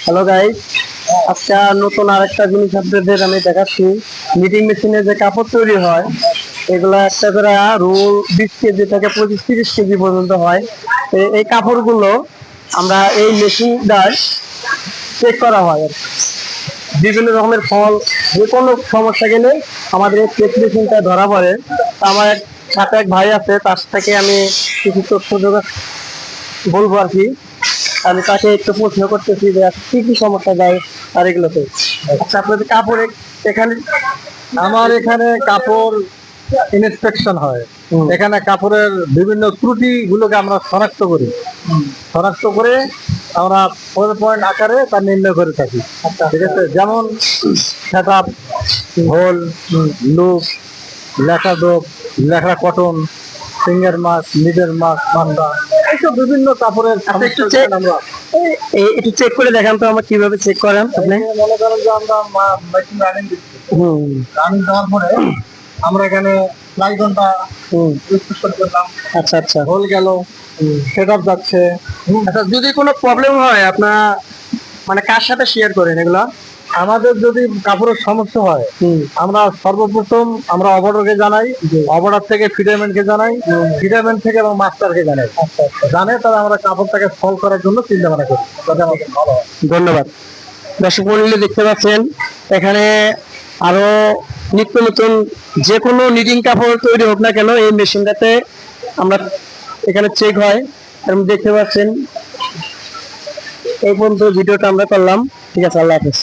Hello guys, আজকে নতুন আরেকটা জিনিস আপনাদের আমি দেখাচ্ছি। নিটিং মেশিনে যে কাপড় তৈরি হয়, এগুলা একটা করে রোল 20 কেজি থেকে 25-30 কেজি পর্যন্ত হয়। এই কাপড়গুলো আমরা এই মেশিন দ্বারা চেক করা হয় আর কি। বিভিন্ন রকমের ফল, যে কোনো সমস্যা গেলে আমাদের এই চেক মেশিনটা ধরা পড়ে। তা আমার সাথে এক ভাই আছে, তার থেকে আমি কিছু তথ্য বলবো আর কি। আমি তাকে একটু প্রশ্ন করতেছি যে কি কি সমস্যা যায় আর এগুলোতে। আচ্ছা, আপনাদের কাপড়ে এখানে আমার এখানে কাপড় ইন্সপেকশন হয়। হুম, এখানে কাপড়ের বিভিন্ন ত্রুটি গুলোকে আমরা শনাক্ত করে আমরা পয়েন্ট আকারে তা নির্ণয় করে থাকি। আচ্ছা ঠিক আছে, যেমন সেটআপ, হোল, লুপ, লেখা ডোপ, লেখা cotton, finger mark, needle mark, মান্ডা, এইসব বিভিন্ন কাপড়ের আচ্ছা, একটু সমস্যা চেক আমরা একটু চেক করে দেখান তো আমার কিভাবে চেক করেন আপনি। মনে করেন যে আমরা মেশিন রানিং দিচ্ছি। হুম, রানিং দেওয়ার পরে আমরা এখানে প্লাই ঘন্টা হুম, স্পেশাল করলাম, আচ্ছা আচ্ছা। হোল গেল, সেটআপ যাচ্ছে। আচ্ছা, যদি কোনো প্রবলেম হয় আপনার মানে কার সাথে শেয়ার করেন এগুলা? আমাদের যদি কাপড়ের সমস্যা হয়, হুম, আমরা সর্বপ্রথম আমরা অপারেটরকে জানাই, অপারেটর থেকে ফিটারম্যানকে জানাই, ফিটারম্যান থেকে এবং মাস্টারকে জানাই। আচ্ছা আচ্ছা, জানে তারা আমরা কাপড়টাকে সলভ করার জন্য চিন্তা ভাবনা করি, যাতে আমাদের ভালো হয়। ধন্যবাদ। দর্শক মন্ডলী, দেখতে পাচ্ছেন এখানে আরো নিত্য নতুন যে কোনো নিটিং কাপড় তৈরি হোক না কেন, এই মেশিনটাতে আমরা এখানে চেক হয়। এবং দেখতে পাচ্ছেন এই পর্যন্ত ভিডিওটা আমরা করলাম। ঠিক আছে, আল্লাহ হাফেজ।